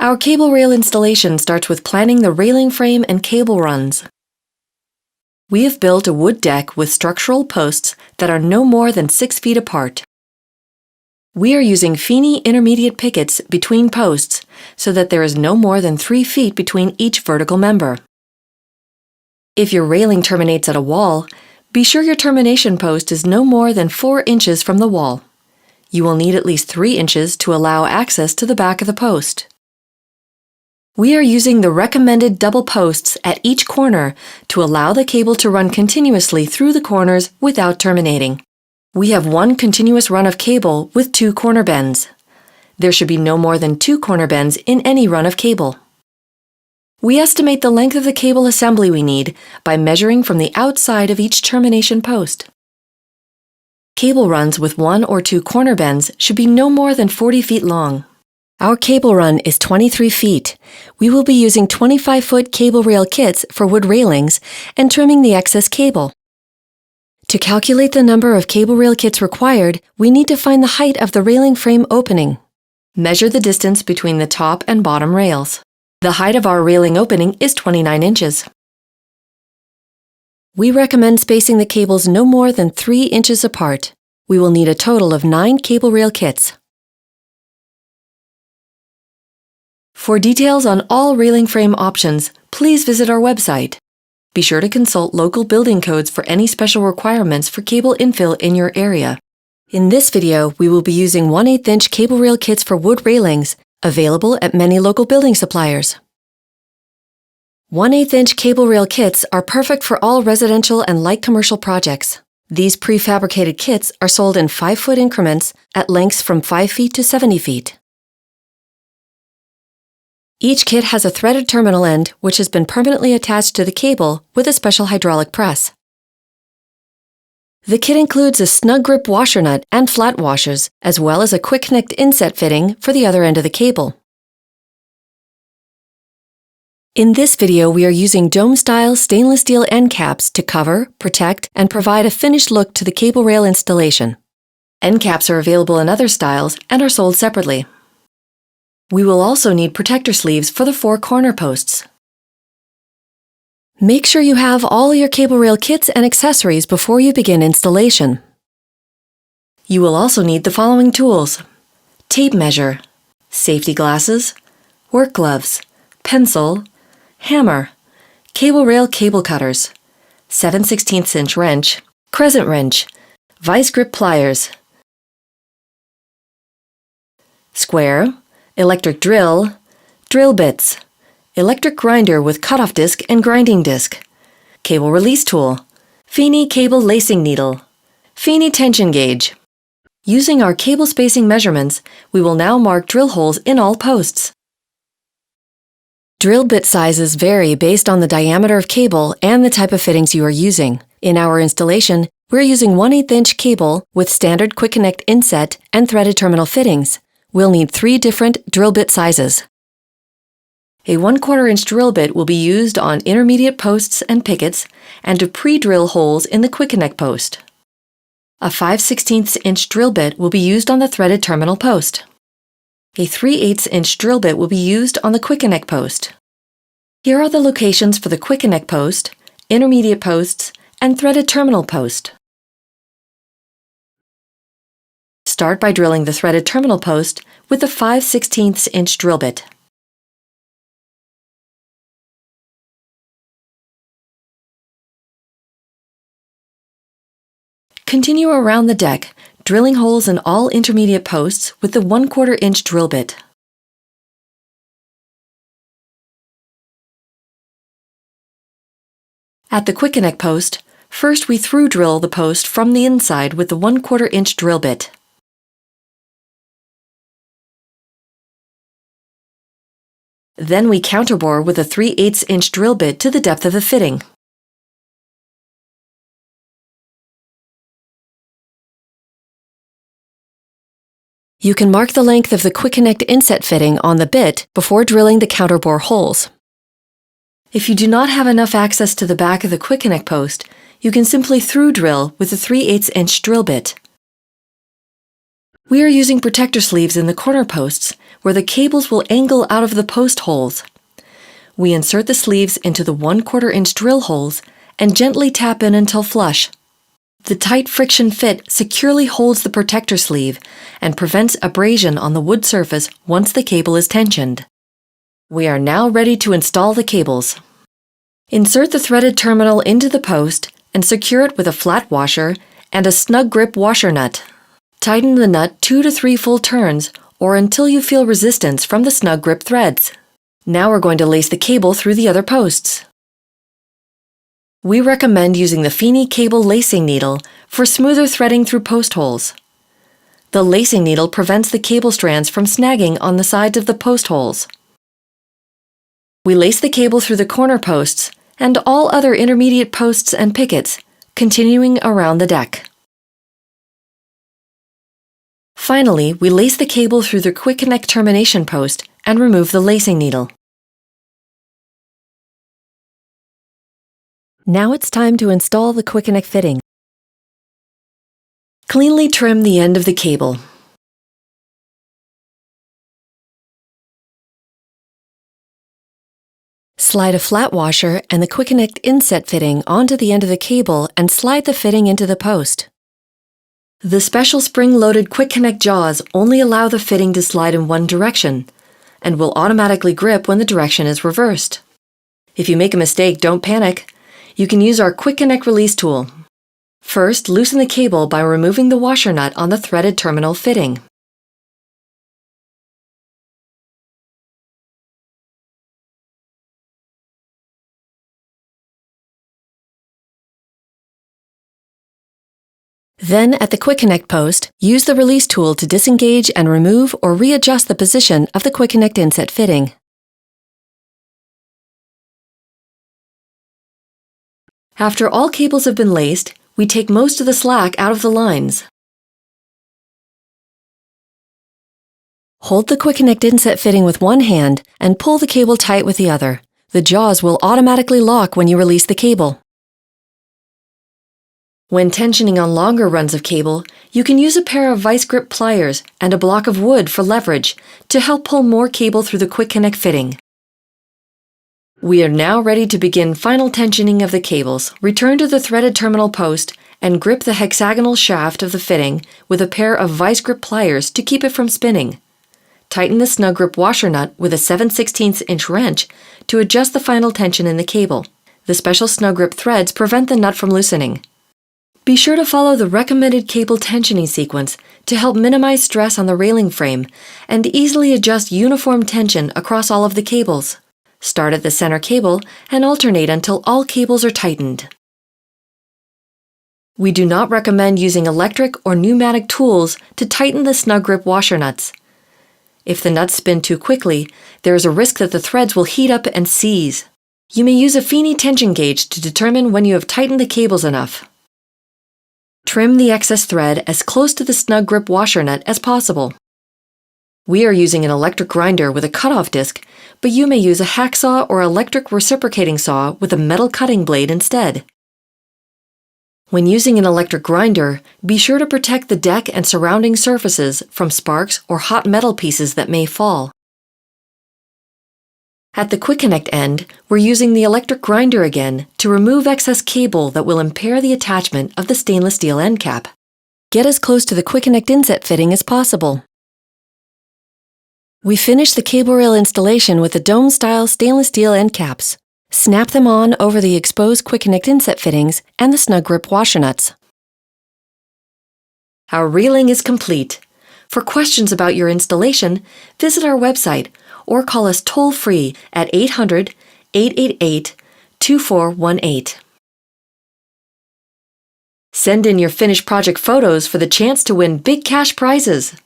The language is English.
Our cable rail installation starts with planning the railing frame and cable runs. We have built a wood deck with structural posts that are no more than 6 feet apart. We are using Feeney intermediate pickets between posts so that there is no more than 3 feet between each vertical member. If your railing terminates at a wall, be sure your termination post is no more than 4 inches from the wall. You will need at least 3 inches to allow access to the back of the post. We are using the recommended double posts at each corner to allow the cable to run continuously through the corners without terminating. We have 1 continuous run of cable with 2 corner bends. There should be no more than 2 corner bends in any run of cable. We estimate the length of the cable assembly we need by measuring from the outside of each termination post. Cable runs with 1 or 2 corner bends should be no more than 40 feet long. Our cable run is 23 feet. We will be using 25-foot CableRail kits for wood railings and trimming the excess cable. To calculate the number of CableRail kits required, we need to find the height of the railing frame opening. Measure the distance between the top and bottom rails. The height of our railing opening is 29 inches. We recommend spacing the cables no more than 3 inches apart. We will need a total of 9 CableRail kits. For details on all railing frame options, please visit our website. Be sure to consult local building codes for any special requirements for cable infill in your area. In this video, we will be using 1/8-inch CableRail kits for wood railings, available at many local building suppliers. 1/8-inch CableRail kits are perfect for all residential and light commercial projects. These prefabricated kits are sold in 5-foot increments at lengths from 5 feet to 70 feet. Each kit has a threaded terminal end which has been permanently attached to the cable with a special hydraulic press. The kit includes a snug grip washer nut and flat washers, as well as a quick connect inset fitting for the other end of the cable. In this video, we are using dome-style stainless steel end caps to cover, protect, and provide a finished look to the cable rail installation. End caps are available in other styles and are sold separately. We will also need protector sleeves for the 4 corner posts. Make sure you have all your CableRail kits and accessories before you begin installation. You will also need the following tools: tape measure, safety glasses, work gloves, pencil, hammer, CableRail cable cutters, 7/16" wrench, crescent wrench, vice grip pliers, square, electric drill, drill bits, electric grinder with cutoff disc and grinding disc, cable release tool, Feeney cable lacing needle, Feeney tension gauge. Using our cable spacing measurements, we will now mark drill holes in all posts. Drill bit sizes vary based on the diameter of cable and the type of fittings you are using. In our installation, we're using 1/8-inch cable with standard quick connect inset and threaded terminal fittings. We'll need 3 different drill bit sizes. A 1/4 inch drill bit will be used on intermediate posts and pickets and to pre-drill holes in the quick connect post. A 5/16 inch drill bit will be used on the threaded terminal post. A 3/8 inch drill bit will be used on the quick connect post. Here are the locations for the quick connect post, intermediate posts, and threaded terminal post. Start by drilling the threaded terminal post with the 5/16 inch drill bit. Continue around the deck, drilling holes in all intermediate posts with the 1/4 inch drill bit. At the quick connect post, first we through drill the post from the inside with the 1/4 inch drill bit. Then we counterbore with a 3/8 inch drill bit to the depth of the fitting. You can mark the length of the quick connect inset fitting on the bit before drilling the counterbore holes. If you do not have enough access to the back of the quick connect post, you can simply through drill with a 3/8 inch drill bit. We are using protector sleeves in the corner posts where the cables will angle out of the post holes. We insert the sleeves into the 1/4 inch drill holes and gently tap in until flush. The tight friction fit securely holds the protector sleeve and prevents abrasion on the wood surface once the cable is tensioned. We are now ready to install the cables. Insert the threaded terminal into the post and secure it with a flat washer and a snug grip washer nut. Tighten the nut 2 to 3 full turns or until you feel resistance from the snug grip threads. Now we're going to lace the cable through the other posts. We recommend using the Feeney cable lacing needle for smoother threading through post holes. The lacing needle prevents the cable strands from snagging on the sides of the post holes. We lace the cable through the corner posts and all other intermediate posts and pickets, continuing around the deck. Finally, we lace the cable through the quick connect termination post and remove the lacing needle. Now it's time to install the quick connect fitting. Cleanly trim the end of the cable. Slide a flat washer and the quick connect inset fitting onto the end of the cable and slide the fitting into the post. The special spring-loaded quick connect jaws only allow the fitting to slide in one direction and will automatically grip when the direction is reversed. If you make a mistake, don't panic. You can use our quick connect release tool. First, loosen the cable by removing the washer nut on the threaded terminal fitting. Then, at the quick connect post, use the release tool to disengage and remove or readjust the position of the quick connect inset fitting. After all cables have been laced, we take most of the slack out of the lines. Hold the quick connect inset fitting with one hand and pull the cable tight with the other. The jaws will automatically lock when you release the cable. When tensioning on longer runs of cable, you can use a pair of vice grip pliers and a block of wood for leverage to help pull more cable through the quick connect fitting. We are now ready to begin final tensioning of the cables. Return to the threaded terminal post and grip the hexagonal shaft of the fitting with a pair of vice grip pliers to keep it from spinning. Tighten the snug grip washer nut with a 7/16 inch wrench to adjust the final tension in the cable. The special snug grip threads prevent the nut from loosening. Be sure to follow the recommended cable tensioning sequence to help minimize stress on the railing frame and easily adjust uniform tension across all of the cables. Start at the center cable and alternate until all cables are tightened. We do not recommend using electric or pneumatic tools to tighten the snug grip washer nuts. If the nuts spin too quickly, there is a risk that the threads will heat up and seize. You may use a Feeney tension gauge to determine when you have tightened the cables enough. Trim the excess thread as close to the snug grip washer nut as possible. We are using an electric grinder with a cutoff disc, but you may use a hacksaw or electric reciprocating saw with a metal cutting blade instead. When using an electric grinder, be sure to protect the deck and surrounding surfaces from sparks or hot metal pieces that may fall. At the quick connect end, we're using the electric grinder again to remove excess cable that will impair the attachment of the stainless steel end cap. Get as close to the quick connect inset fitting as possible. We finished the cable rail installation with the dome-style stainless steel end caps. Snap them on over the exposed quick connect inset fittings and the snug grip washer nuts. Our railing is complete. For questions about your installation, visit our website or call us toll-free at 800-888-2418. Send in your finished project photos for the chance to win big cash prizes.